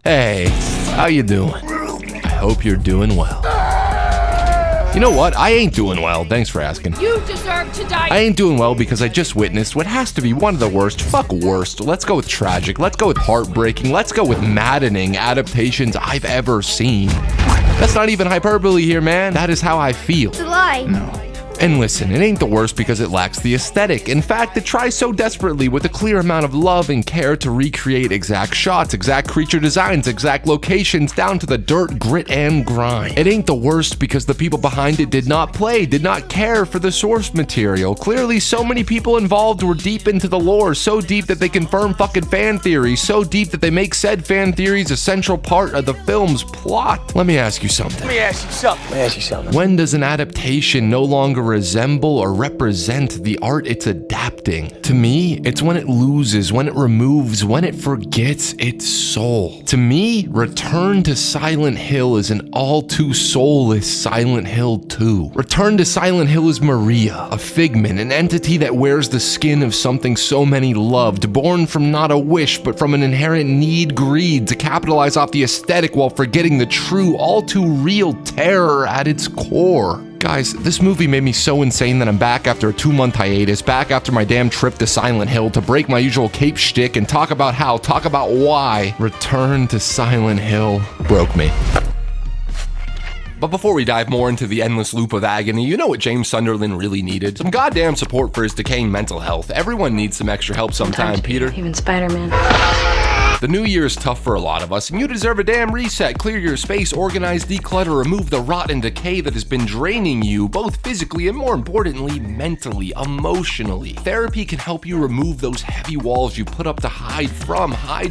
Hey, how you doing? I hope you're doing well. You know what? I ain't doing well. Thanks for asking. You deserve to die. I ain't doing well because I just witnessed what has to be one of the worst, worst. Let's go with tragic. Let's go with heartbreaking. Let's go with maddening adaptations I've ever seen. That's not even hyperbole here, man. That is how I feel. It's a lie. No. And listen, it ain't the worst because it lacks the aesthetic. In fact, it tries so desperately with a clear amount of love and care to recreate exact shots, exact creature designs, exact locations, down to the dirt, grit, and grind. It ain't the worst because the people behind it did not care for the source material. Clearly, so many people involved were deep into the lore, so deep that they confirm fucking fan theories, so deep that they make said fan theories a central part of the film's plot. Let me ask you something. When does an adaptation no longer resemble or represent the art it's adapting? To me, it's when it loses, when it removes, when it forgets its soul. To me, Return to Silent Hill is an all too soulless Silent Hill 2. Return to Silent Hill is Maria, a figment, an entity that wears the skin of something so many loved, born from not a wish but from an inherent greed to capitalize off the aesthetic while forgetting the true, all too real terror at its core. Guys, this movie made me so insane that I'm back after a 2-month hiatus, back after my damn trip to Silent Hill to break my usual cape shtick and talk about why Return to Silent Hill broke me. But before we dive more into the endless loop of agony, you know what James Sunderland really needed? Some goddamn support for his decaying mental health. Everyone needs some extra help sometime, Peter. Even Spider-Man. The new year is tough for a lot of us, and you deserve a damn reset. Clear your space, organize, declutter, remove the rot and decay that has been draining you, both physically and more importantly, mentally, emotionally. Therapy can help you remove those heavy walls you put up to hide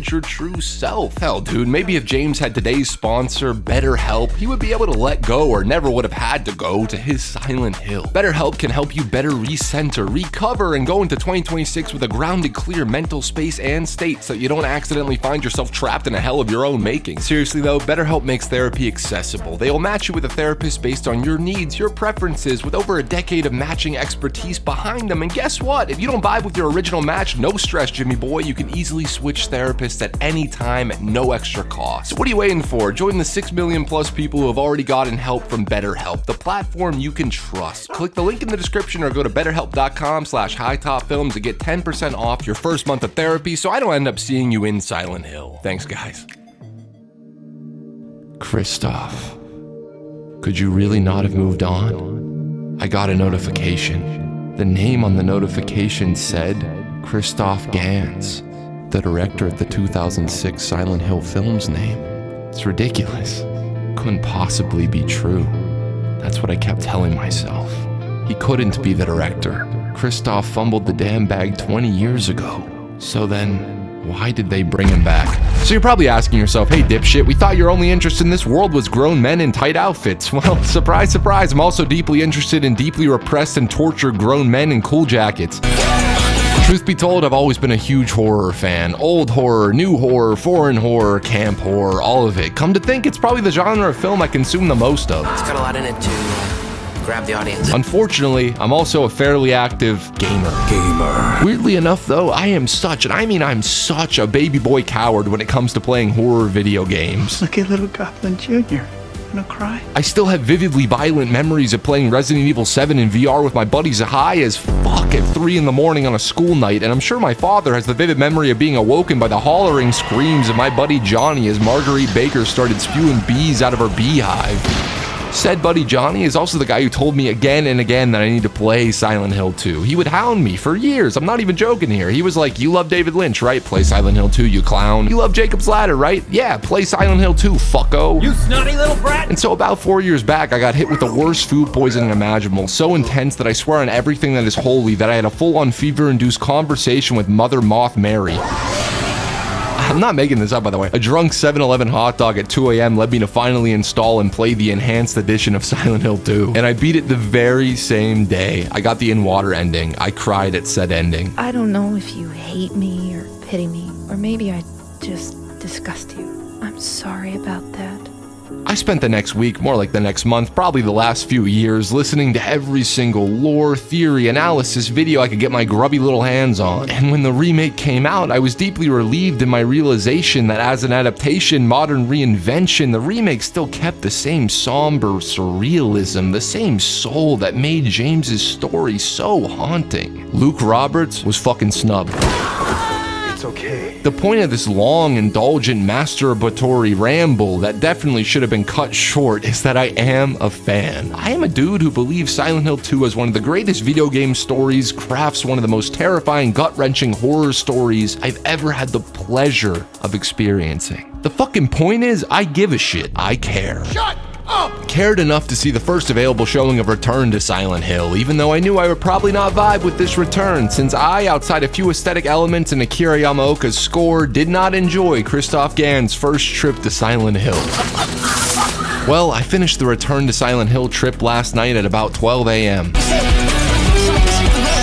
your true self. Hell, dude, maybe if James had today's sponsor, BetterHelp, he would be able to let go or never would have had to go to his Silent Hill. BetterHelp can help you better recenter, recover, and go into 2026 with a grounded, clear mental space and state so you don't accidentally find yourself trapped in a hell of your own making. Seriously though, BetterHelp makes therapy accessible. They will match you with a therapist based on your needs, your preferences, with over a decade of matching expertise behind them. And guess what? If you don't vibe with your original match, no stress, Jimmy boy. You can easily switch therapists at any time at no extra cost. So what are you waiting for? Join the 6 million plus people who have already gotten help from BetterHelp, the platform you can trust. Click the link in the description or go to betterhelp.com/HiTop Films to get 10% off your first month of therapy so I don't end up seeing you in Silent Hill. Thanks, guys. Christoph, could you really not have moved on? I got a notification. The name on the notification said Christoph Gans, the director of the 2006 Silent Hill film's name. It's ridiculous. Couldn't possibly be true. That's what I kept telling myself. He couldn't be the director. Christoph fumbled the damn bag 20 years ago. So then, why did they bring him back? So you're probably asking yourself, hey dipshit, we thought your only interest in this world was grown men in tight outfits. Well, surprise, surprise, I'm also deeply interested in deeply repressed and tortured grown men in cool jackets. Truth be told, I've always been a huge horror fan. Old horror, new horror, foreign horror, camp horror, all of it. Come to think, it's probably the genre of film I consume the most of. It's got a lot in it to grab the audience. Unfortunately, I'm also a fairly active gamer. Weirdly enough though, I'm such a baby boy coward when it comes to playing horror video games. Look at little Goblin Jr. Gonna cry? I still have vividly violent memories of playing Resident Evil 7 in VR with my buddies high as fuck at 3 in the morning on a school night, and I'm sure my father has the vivid memory of being awoken by the hollering screams of my buddy Johnny as Marguerite Baker started spewing bees out of her beehive. Said buddy Johnny is also the guy who told me again and again that I need to play Silent Hill 2. He would hound me for years. I'm not even joking here. He was like, you love David Lynch, right? Play Silent Hill 2, you clown. You love Jacob's Ladder, right? Yeah, play Silent Hill 2, fucko. You snotty little brat! And so about 4 years back, I got hit with the worst food poisoning imaginable, so intense that I swear on everything that is holy that I had a full-on fever-induced conversation with Mother Moth Mary. I'm not making this up, by the way. A drunk 7-Eleven hot dog at 2 a.m. led me to finally install and play the enhanced edition of Silent Hill 2. And I beat it the very same day. I got the in-water ending. I cried at said ending. I don't know if you hate me or pity me, or maybe I just disgust you. I'm sorry about that. I spent the next week, more like the next month, probably the last few years, listening to every single lore, theory, analysis video I could get my grubby little hands on. And when the remake came out, I was deeply relieved in my realization that as an adaptation, modern reinvention, the remake still kept the same somber surrealism, the same soul that made James's story so haunting. Luke Roberts was fucking snubbed. It's okay. The point of this long, indulgent, masturbatory ramble that definitely should have been cut short is that I am a fan. I am a dude who believes Silent Hill 2 is one of the greatest video game stories, crafts one of the most terrifying, gut-wrenching horror stories I've ever had the pleasure of experiencing. The fucking point is, I give a shit. I care. Shut up! Cared enough to see the first available showing of Return to Silent Hill, even though I knew I would probably not vibe with this return, since I, outside a few aesthetic elements in Akira Yamaoka's score, did not enjoy Christoph Gann's first trip to Silent Hill. Well, I finished the Return to Silent Hill trip last night at about 12 a.m.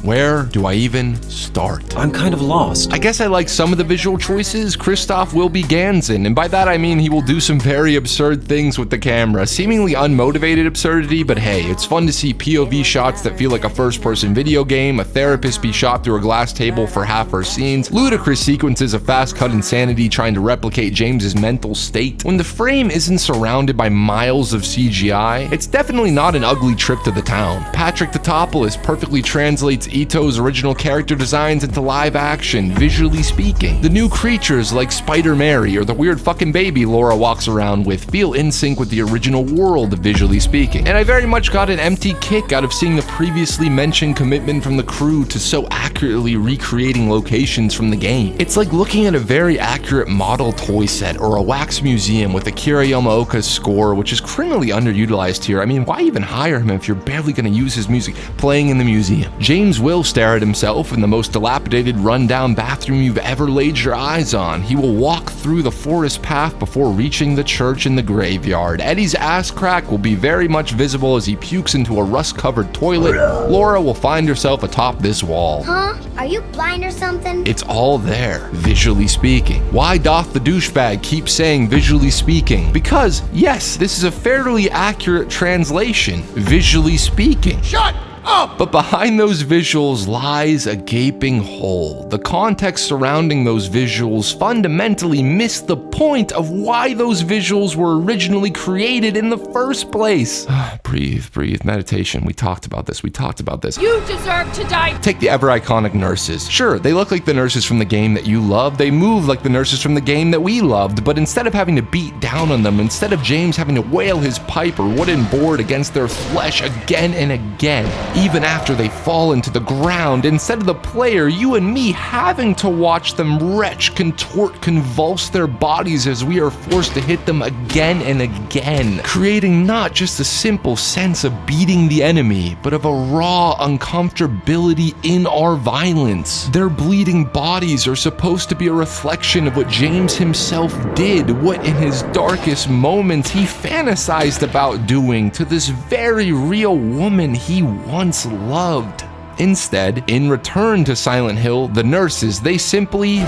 Where do I even start? I'm kind of lost. I guess I like some of the visual choices. Christoph will be Ganzen, and by that I mean he will do some very absurd things with the camera. Seemingly unmotivated absurdity, but hey, it's fun to see POV shots that feel like a first-person video game, a therapist be shot through a glass table for half her scenes, ludicrous sequences of fast-cut insanity trying to replicate James's mental state. When the frame isn't surrounded by miles of CGI, it's definitely not an ugly trip to the town. Patrick Tatopoulos perfectly translates Ito's original character designs into live action, visually speaking. The new creatures like Spider Mary or the weird fucking baby Laura walks around with feel in sync with the original world, visually speaking. And I very much got an empty kick out of seeing the previously mentioned commitment from the crew to so accurately recreating locations from the game. It's like looking at a very accurate model toy set or a wax museum with Akira Yamaoka's score, which is criminally underutilized here. I mean, why even hire him if you're barely going to use his music playing in the museum? James will stare at himself in the most dilapidated, rundown bathroom you've ever laid your eyes on. He will walk through the forest path before reaching the church in the graveyard. Eddie's ass crack will be very much visible as he pukes into a rust-covered toilet. Laura will find herself atop this wall. Huh? Are you blind or something? It's all there, visually speaking. Why doth the douchebag keep saying visually speaking? Because, yes, this is a fairly accurate translation, visually speaking. Shut up! But behind those visuals lies a gaping hole. The context surrounding those visuals fundamentally miss the point of why those visuals were originally created in the first place. Breathe, breathe, meditation. We talked about this. You deserve to die. Take the ever iconic nurses. Sure, they look like the nurses from the game that you love. They move like the nurses from the game that we loved. But instead of having to beat down on them, instead of James having to wail his pipe or wooden board against their flesh again and again, even after they fall into the ground, instead of the player, you and me, having to watch them retch, contort, convulse their bodies as we are forced to hit them again and again, creating not just a simple sense of beating the enemy, but of a raw uncomfortability in our violence. Their bleeding bodies are supposed to be a reflection of what James himself did, what in his darkest moments he fantasized about doing to this very real woman he once loved. Instead, in Return to Silent Hill, the nurses, they simply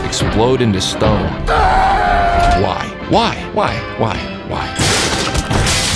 explode into stone. Why?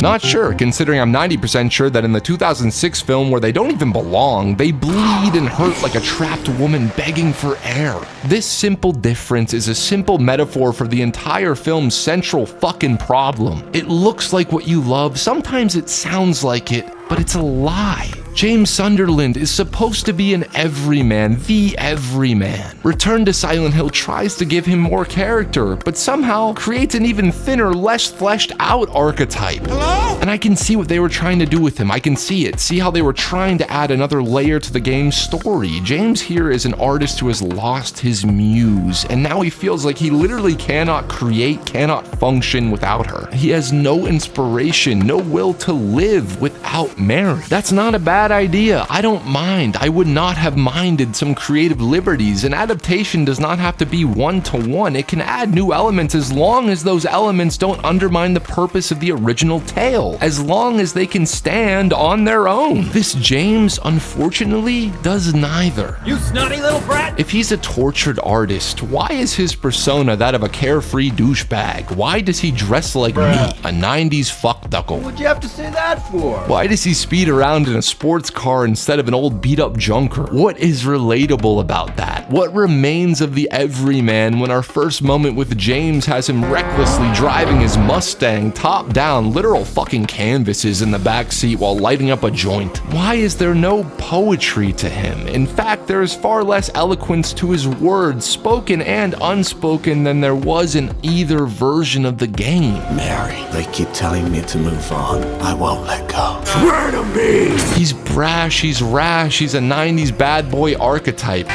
Not sure, considering I'm 90% sure that in the 2006 film where they don't even belong, they bleed and hurt like a trapped woman begging for air. This simple difference is a simple metaphor for the entire film's central fucking problem. It looks like what you love, sometimes it sounds like it, but it's a lie. James Sunderland is supposed to be an everyman, the everyman. Return to Silent Hill tries to give him more character, but somehow creates an even thinner, less fleshed out archetype. Hello? And I can see what they were trying to do with him. I can see it. See how they were trying to add another layer to the game's story. James here is an artist who has lost his muse, and now he feels like he literally cannot create, cannot function without her. He has no inspiration, no will to live without Mary. That's not a bad bad idea. I don't mind. I would not have minded some creative liberties. An adaptation does not have to be one-to-one. It can add new elements as long as those elements don't undermine the purpose of the original tale, as long as they can stand on their own. This James, unfortunately, does neither. You snotty little brat! If he's a tortured artist, why is his persona that of a carefree douchebag? Why does he dress like me, a 90s fuckduckle? What'd you have to say that for? Why does he speed around in a sports car instead of an old beat-up junker? What is relatable about that? What remains of the everyman when our first moment with James has him recklessly driving his Mustang top down, literal fucking canvases in the backseat while lighting up a joint? Why is there no poetry to him? In fact, there is far less eloquence to his words, spoken and unspoken, than there was in either version of the game. Mary, they keep telling me to move on. I won't let go. Swear to me! He's brash, he's rash, he's a 90s bad boy archetype.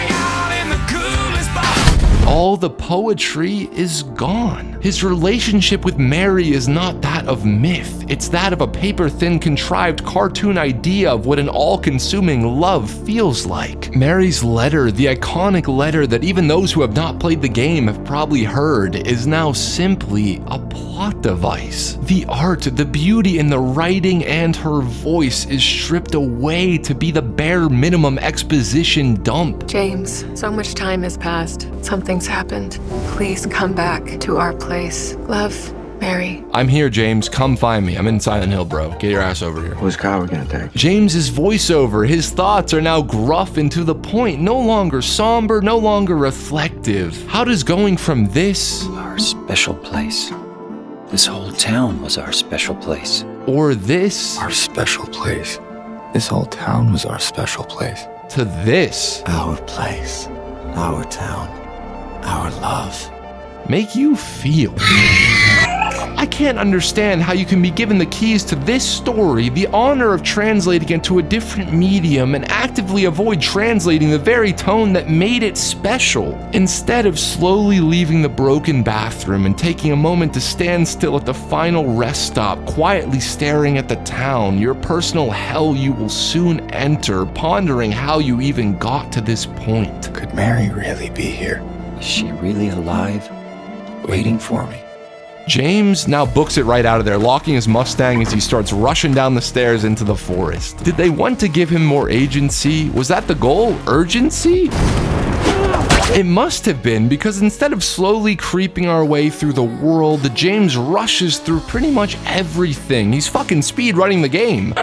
All the poetry is gone. His relationship with Mary is not that of myth. It's that of a paper-thin, contrived cartoon idea of what an all-consuming love feels like. Mary's letter, the iconic letter that even those who have not played the game have probably heard, is now simply a plot device. The art, the beauty in the writing and her voice is stripped away to be the bare minimum exposition dump. James, so much time has passed. Something's happened. Please come back to our place. Love, Mary. I'm here, James. Come find me. I'm in Silent Hill, bro. Get your ass over here. Whose car we gonna take? James's voiceover, his thoughts are now gruff and to the point, no longer somber, no longer reflective. How does going from this, our special place, this whole town was our special place, or this, Our special place. This whole town was our special place. to this, Our place, our town, our love. make you feel? I can't understand how you can be given the keys to this story, the honor of translating it to a different medium, and actively avoid translating the very tone that made it special. Instead of slowly leaving the broken bathroom and taking a moment to stand still at the final rest stop, quietly staring at the town, your personal hell you will soon enter, pondering how you even got to this point. Could Mary really be here? is she really alive, waiting for me? James now books it right out of there, locking his Mustang as he starts rushing down the stairs into the forest. Did they want to give him more agency? Was that the goal? Urgency? It must have been, because instead of slowly creeping our way through the world, James rushes through pretty much everything. He's fucking speedrunning the game.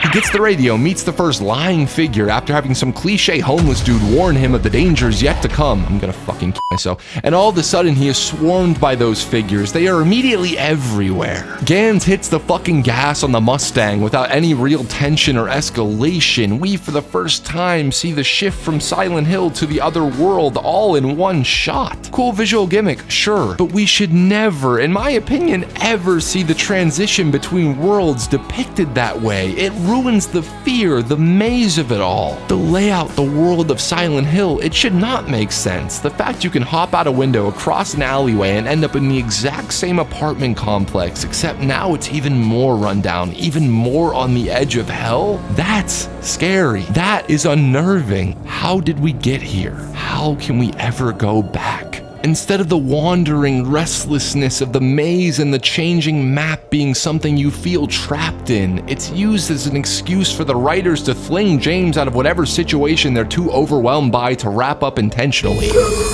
He gets the radio, meets the first lying figure after having some cliche homeless dude warn him of the dangers yet to come. I'm gonna fucking kill myself. And all of a sudden, he is swarmed by those figures. They are immediately everywhere. Gans hits the fucking gas on the Mustang without any real tension or escalation. We, for the first time, see the shift from Silent Hill to the other world all in one shot. Cool visual gimmick, sure, but we should never, in my opinion, ever see the transition between worlds depicted that way. It ruins the fear, the maze of it all. The layout, the world of Silent Hill, it should not make sense. The fact you can hop out a window across an alleyway and end up in the exact same apartment complex, except now it's even more rundown, even more on the edge of hell, that's scary. That is unnerving. How did we get here? How can we ever go back? Instead of the wandering restlessness of the maze and the changing map being something you feel trapped in, it's used as an excuse for the writers to fling James out of whatever situation they're too overwhelmed by to wrap up intentionally.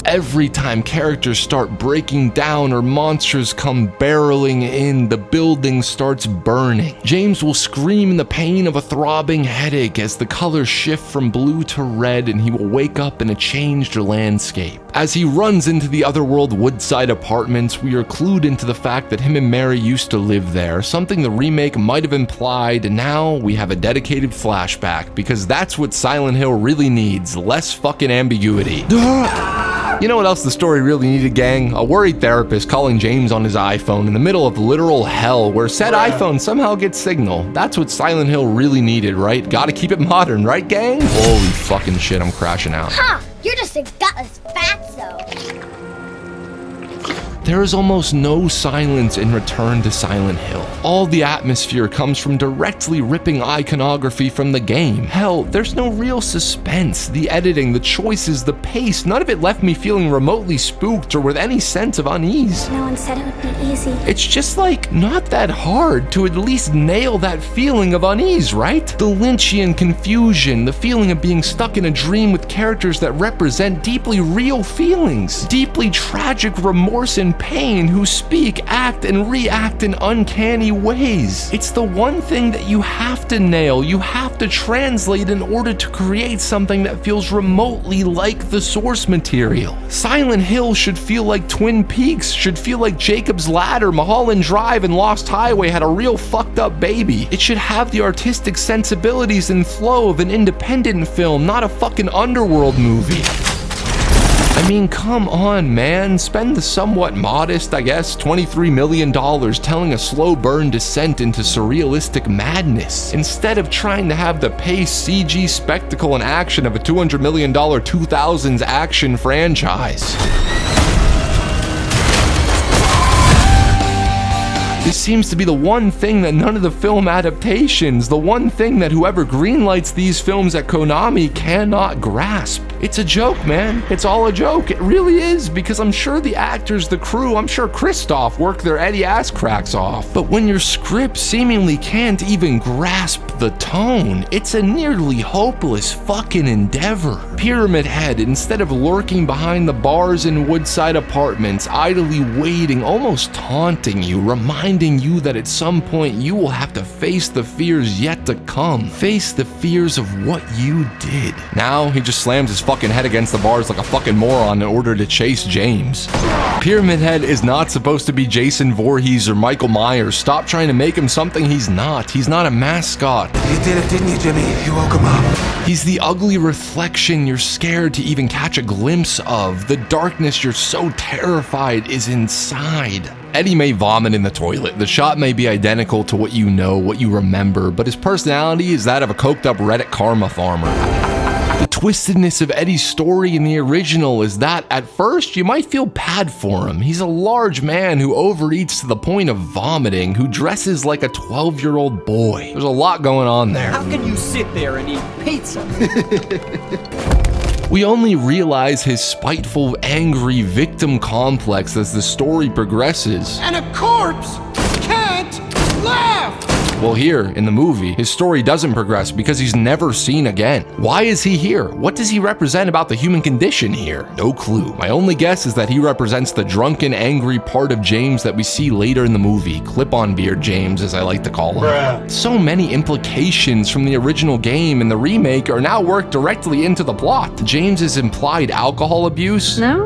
Every time characters start breaking down or monsters come barreling in, the building starts burning. James will scream in the pain of a throbbing headache as the colors shift from blue to red, and he will wake up in a changed landscape. As he runs into the otherworld woodside apartments, we are clued into the fact that him and Mary used to live there, something the remake might have implied, and now we have a dedicated flashback, because that's what Silent Hill really needs, less fucking ambiguity. You know what else the story really needed, gang? A worried therapist calling James on his iPhone in the middle of literal hell, where said iPhone somehow gets signal. That's what Silent Hill really needed, right? Gotta keep it modern, right, gang? Holy fucking shit, I'm crashing out. Ha! You're just a gutless fatso. There is almost no silence in Return to Silent Hill. All the atmosphere comes from directly ripping iconography from the game. Hell, there's no real suspense. The editing, the choices, the pace, none of it left me feeling remotely spooked or with any sense of unease. No one said it would be easy. It's just like not that hard to at least nail that feeling of unease, right? The Lynchian confusion, the feeling of being stuck in a dream with characters that represent deeply real feelings, deeply tragic remorse and pain who speak, act, and react in uncanny ways. It's the one thing that you have to nail, you have to translate in order to create something that feels remotely like the source material. Silent Hill should feel like Twin Peaks, should feel like Jacob's Ladder, Mulholland Drive, and Lost Highway had a real fucked up baby. It should have the artistic sensibilities and flow of an independent film, not a fucking underworld movie. I mean, come on, man. Spend the somewhat modest, I guess, $23 million telling a slow burn descent into surrealistic madness, instead of trying to have the pace, CG, spectacle, and action of a $200 million 2000s action franchise. This seems to be the one thing that none of the film adaptations, the one thing that whoever greenlights these films at Konami cannot grasp. It's a joke, man. It's all a joke. It really is, because I'm sure the actors, the crew, I'm sure Christoph worked their Eddie ass cracks off. But when your script seemingly can't even grasp the tone, it's a nearly hopeless fucking endeavor. Pyramid Head, instead of lurking behind the bars in Woodside Apartments, idly waiting, almost taunting you, reminding you that at some point you will have to face the fears yet to come. Face the fears of what you did. Now he just slams his fucking head against the bars like a fucking moron in order to chase James. Pyramid Head is not supposed to be Jason Voorhees or Michael Myers. Stop trying to make him something he's not. He's not a mascot. You did it, didn't you, Jimmy? You woke him up. He's the ugly reflection you're scared to even catch a glimpse of. The darkness you're so terrified is inside. Eddie may vomit in the toilet. The shot may be identical to what you know, what you remember, but his personality is that of a coked up Reddit karma farmer. The twistedness of Eddie's story in the original is that at first you might feel bad for him. He's a large man who overeats to the point of vomiting, who dresses like a 12-year-old boy. There's a lot going on there. How can you sit there and eat pizza? We only realize his spiteful, angry victim complex as the story progresses. And a corpse can't laugh! Well, here, in the movie, his story doesn't progress because he's never seen again. Why is he here? What does he represent about the human condition here? No clue. My only guess is that he represents the drunken, angry part of James that we see later in the movie. Clip-on beard James, as I like to call him. Bruh. So many implications from the original game and the remake are now worked directly into the plot. James's implied alcohol abuse... No?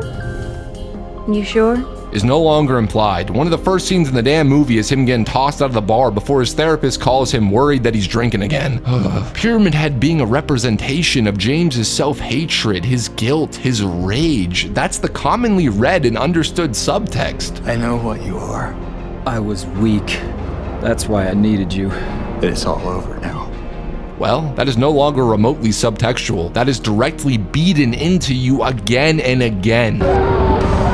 You sure? ...is no longer implied. One of the first scenes in the damn movie is him getting tossed out of the bar before his therapist calls him worried that he's drinking again. Pyramid Head being a representation of James's self-hatred, his guilt, his rage. That's the commonly read and understood subtext. I know what you are. I was weak. That's why I needed you. It's all over now. Well, that is no longer remotely subtextual. That is directly beaten into you again and again.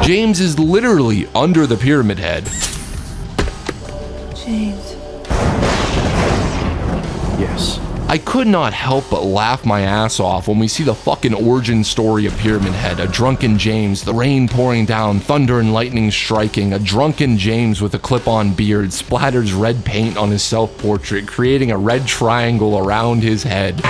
James is literally under the Pyramid Head. James. Yes. I could not help but laugh my ass off when we see the fucking origin story of Pyramid Head. A drunken James, the rain pouring down, thunder and lightning striking. A drunken James with a clip-on beard splatters red paint on his self-portrait, creating a red triangle around his head.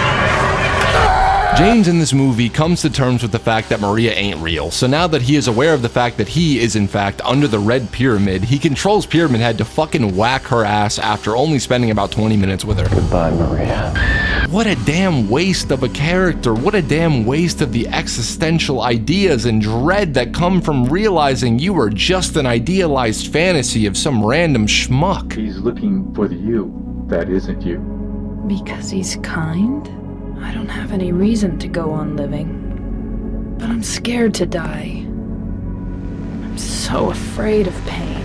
James in this movie comes to terms with the fact that Maria ain't real, so now that he is aware of the fact that he is in fact under the red pyramid, he controls Pyramid Head to fucking whack her ass after only spending about 20 minutes with her. Goodbye, Maria. What a damn waste of a character, what a damn waste of the existential ideas and dread that come from realizing you are just an idealized fantasy of some random schmuck. He's looking for the you that isn't you. Because he's kind? I don't have any reason to go on living, but I'm scared to die. I'm so afraid of pain.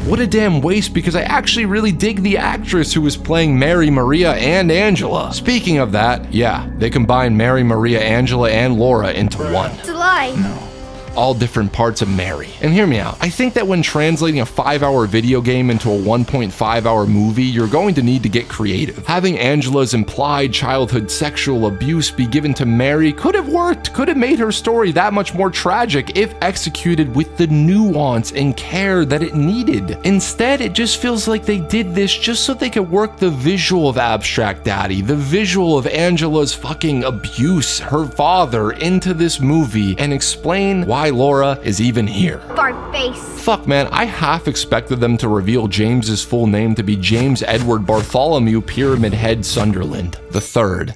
What a damn waste, because I actually really dig the actress who was playing Mary, Maria, and Angela. Speaking of that, yeah, they combined Mary, Maria, Angela, and Laura into one. It's a lie. No. all different parts of Mary. And hear me out. I think that when translating a 5-hour video game into a 1.5-hour movie, you're going to need to get creative. Having Angela's implied childhood sexual abuse be given to Mary could have worked, could have made her story that much more tragic if executed with the nuance and care that it needed. Instead, it just feels like they did this just so they could work the visual of Abstract Daddy, the visual of Angela's fucking abuse, her father, into this movie and explain why Laura is even here. Fart face. Fuck, man, I half expected them to reveal James's full name to be James Edward Bartholomew Pyramid Head Sunderland III.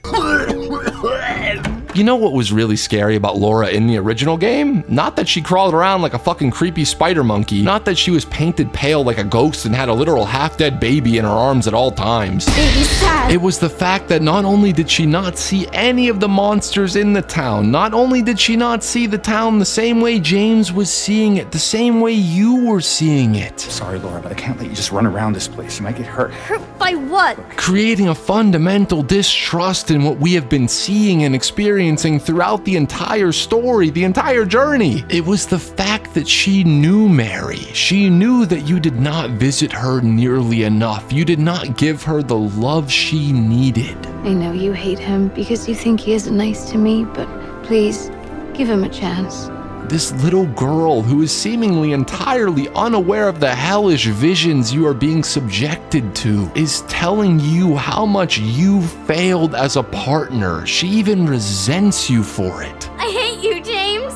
You know what was really scary about Laura in the original game? Not that she crawled around like a fucking creepy spider monkey, not that she was painted pale like a ghost and had a literal half-dead baby in her arms at all times. Baby's sad. It was the fact that not only did she not see any of the monsters in the town, not only did she not see the town the same way James was seeing it, the same way you were seeing it. Sorry, Laura, but I can't let you just run around this place. You might get hurt. Hurt by what? Creating a fundamental distrust in what we have been seeing and experiencing throughout the entire story, the entire journey. It was the fact that she knew Mary. She knew that you did not visit her nearly enough. You did not give her the love she needed. I know you hate him because you think he isn't nice to me, but please, give him a chance. This little girl who is seemingly entirely unaware of the hellish visions you are being subjected to is telling you how much you failed as a partner. She even resents you for it. I hate you, James.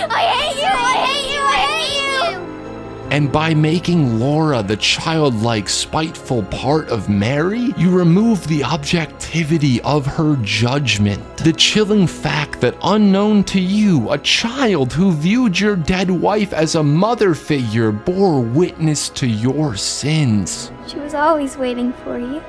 I hate you. I hate you. I hate you. And by making Laura the childlike, spiteful part of Mary, you remove the objectivity of her judgment. The chilling fact that unknown to you, a child who viewed your dead wife as a mother figure bore witness to your sins. She was always waiting for you.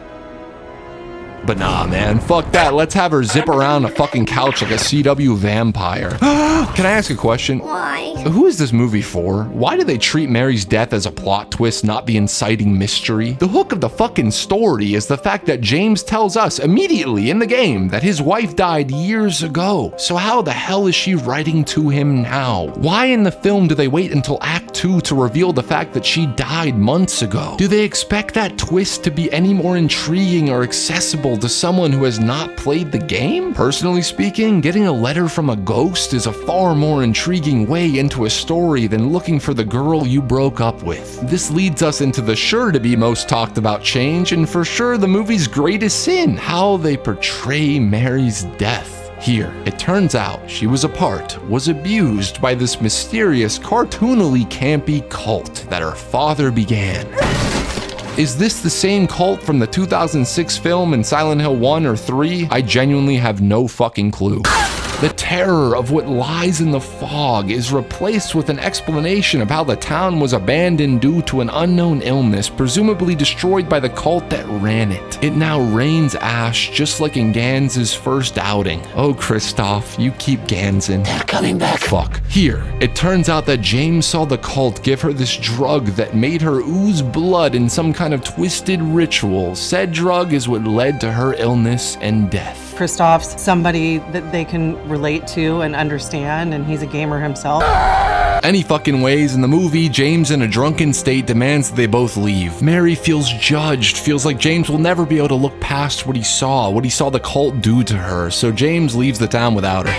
But nah, man, fuck that. Let's have her zip around a fucking couch like a CW vampire. Can I ask a question? Why? Who is this movie for? Why do they treat Mary's death as a plot twist, not the inciting mystery? The hook of the fucking story is the fact that James tells us immediately in the game that his wife died years ago. So how the hell is she writing to him now? Why in the film do they wait until Act 2 to reveal the fact that she died months ago? Do they expect that twist to be any more intriguing or accessible to someone who has not played the game? Personally speaking, getting a letter from a ghost is a far more intriguing way into a story than looking for the girl you broke up with. This leads us into the sure-to-be most talked about change, and for sure the movie's greatest sin, how they portray Mary's death. Here, it turns out she was abused by this mysterious, cartoonily campy cult that her father began. Is this the same cult from the 2006 film in Silent Hill 1 or 3? I genuinely have no fucking clue. The terror of what lies in the fog is replaced with an explanation of how the town was abandoned due to an unknown illness, presumably destroyed by the cult that ran it. It now rains ash just like in Gans's first outing. Oh, Kristoff, you keep Gansin. They're coming back. Fuck. Here, it turns out that James saw the cult give her this drug that made her ooze blood in some kind of twisted ritual. Said drug is what led to her illness and death. Kristoff's somebody that they can relate to and understand, and he's a gamer himself. Any fucking ways, in the movie, James in a drunken state demands that they both leave. Mary feels judged, feels like James will never be able to look past what he saw the cult do to her, so James leaves the town without her.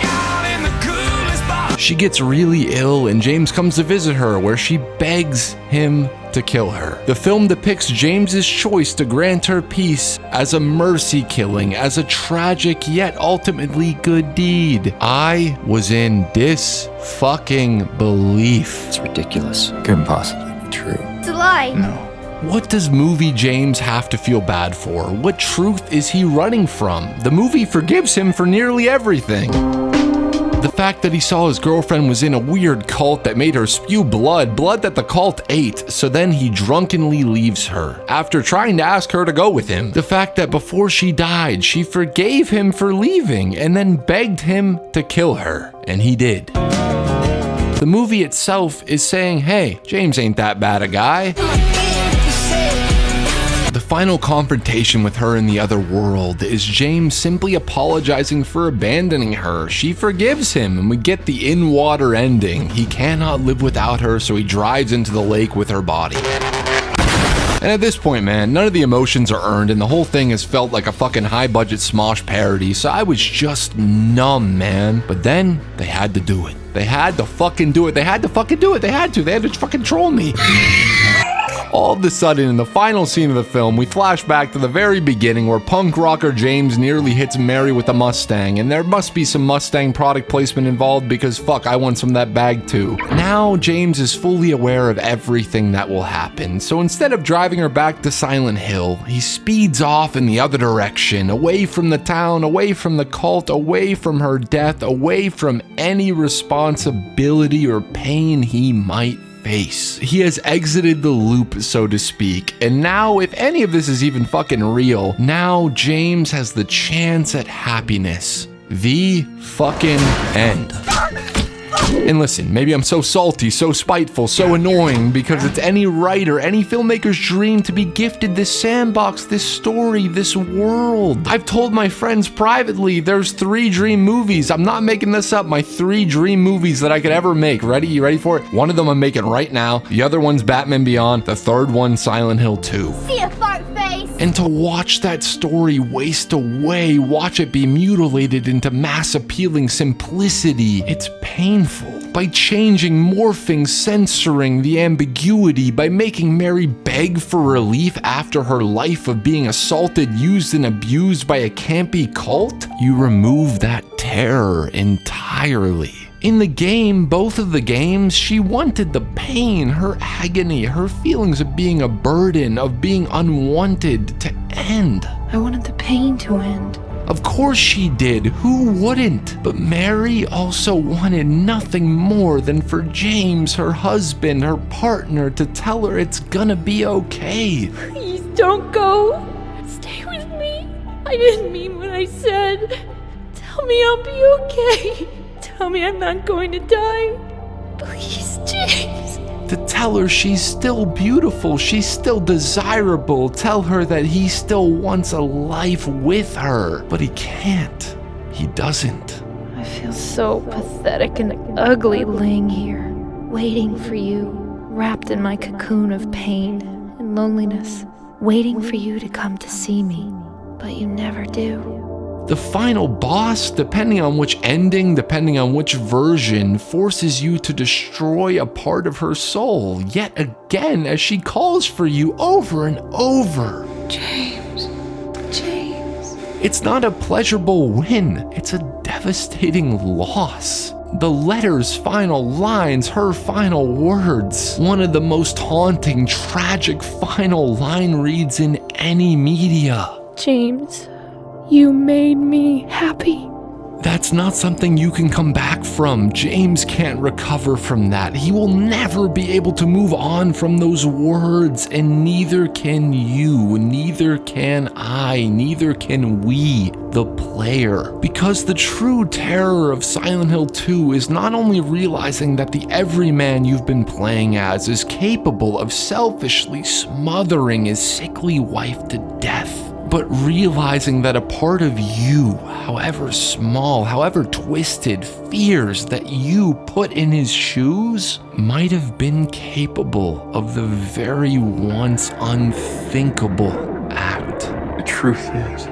She gets really ill and James comes to visit her, where she begs him to kill her. The film depicts James's choice to grant her peace as a mercy killing, as a tragic yet ultimately good deed. I was in disfucking-belief. It's ridiculous. Couldn't possibly be true. It's a lie. No. What does movie James have to feel bad for? What truth is he running from? The movie forgives him for nearly everything. The fact that he saw his girlfriend was in a weird cult that made her spew blood that the cult ate, so then he drunkenly leaves her, after trying to ask her to go with him. The fact that before she died, she forgave him for leaving, and then begged him to kill her, and he did. The movie itself is saying, hey, James ain't that bad a guy. The final confrontation with her in the other world is James simply apologizing for abandoning her. She forgives him, and we get the in-water ending. He cannot live without her, so he drives into the lake with her body. And at this point, man, none of the emotions are earned, and the whole thing has felt like a fucking high-budget Smosh parody, so I was just numb, man. But then, they had to do it. They had to fucking do it. They had to fucking do it. They had to fucking troll me. All of a sudden, in the final scene of the film, we flash back to the very beginning where punk rocker James nearly hits Mary with a Mustang, and there must be some Mustang product placement involved because fuck, I want some of that bag too. Now, James is fully aware of everything that will happen, so instead of driving her back to Silent Hill, he speeds off in the other direction, away from the town, away from the cult, away from her death, away from any responsibility or pain he might face. He has exited the loop, so to speak, and now, if any of this is even fucking real, now James has the chance at happiness. The fucking end. And listen, maybe I'm so salty, so spiteful, so annoying because it's any writer, any filmmaker's dream to be gifted this sandbox, this story, this world. I've told my friends privately there's 3 dream movies. I'm not making this up. My 3 dream movies that I could ever make. Ready? You ready for it? One of them I'm making right now. The other one's Batman Beyond. The third one, Silent Hill 2. See a fart face. And to watch that story waste away, watch it be mutilated into mass appealing simplicity, it's painful. By changing, morphing, censoring the ambiguity, by making Mary beg for relief after her life of being assaulted, used, and abused by a campy cult, you remove that terror entirely. In the game, both of the games, she wanted the pain, her agony, her feelings of being a burden, of being unwanted to end. I wanted the pain to end. Of course she did, who wouldn't? But Mary also wanted nothing more than for James, her husband, her partner, to tell her it's gonna be okay. Please don't go. Stay with me. I didn't mean what I said. Tell me I'll be okay. Tell me I'm not going to die. Please, James. To tell her she's still beautiful, she's still desirable, tell her that he still wants a life with her, but he can't. He doesn't. I feel so pathetic and ugly laying here, waiting for you, wrapped in my cocoon of pain and loneliness, waiting for you to come to see me, but you never do. The final boss, depending on which ending, depending on which version, forces you to destroy a part of her soul, yet again as she calls for you over and over. James. It's not a pleasurable win, it's a devastating loss. The letter's final lines, her final words, one of the most haunting, tragic final line reads in any media. James, you made me happy. That's not something you can come back from. James can't recover from that. He will never be able to move on from those words, and neither can you, neither can I, neither can we, the player. Because the true terror of Silent Hill 2 is not only realizing that the everyman you've been playing as is capable of selfishly smothering his sickly wife to death, but realizing that a part of you, however small, however twisted, fears that you put in his shoes might have been capable of the very once unthinkable act. The truth is,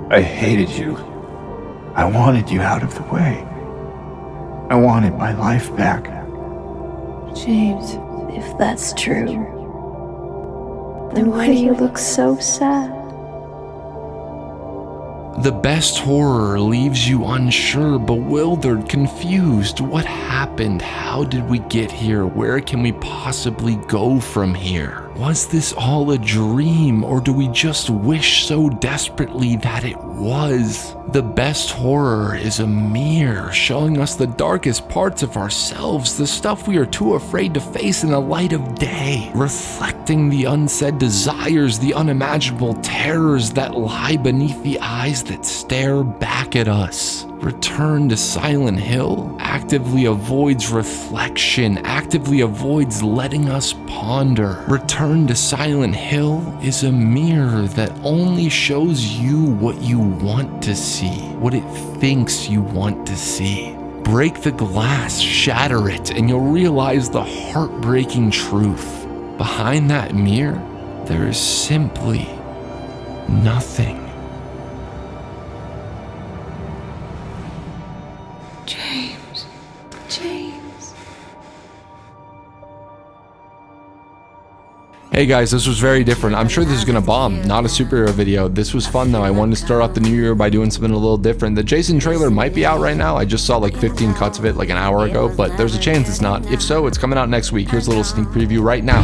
I hated you. I wanted you out of the way. I wanted my life back. James, if that's true, then why do you look so sad? The best horror leaves you unsure, bewildered, confused. What happened? How did we get here? Where can we possibly go from here? Was this all a dream, or do we just wish so desperately that it was? The best horror is a mirror showing us the darkest parts of ourselves, the stuff we are too afraid to face in the light of day, reflecting the unsaid desires, the unimaginable terrors that lie beneath the eyes that stare back at us. Return to Silent Hill actively avoids reflection, actively avoids letting us ponder. Return to Silent Hill is a mirror that only shows you what you want to see, what it thinks you want to see. Break the glass, shatter it, and you'll realize the heartbreaking truth. Behind that mirror, there is simply nothing. James. Hey guys, this was very different. I'm sure this is gonna bomb. Not a superhero video. This was fun though. I wanted to start off the new year by doing something a little different. The Jason trailer might be out right now. I just saw like 15 cuts of it like an hour ago, but there's a chance it's not. If so, it's coming out next week. Here's a little sneak preview right now.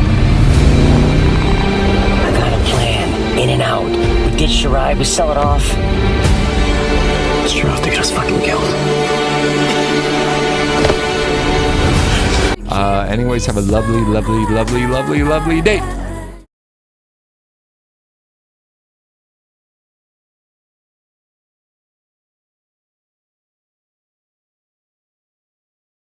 I got a plan. In and out. We ditch the ride, we sell it off. It's true, they got us fucking killed. Anyways, have a lovely, lovely, lovely, lovely, lovely day.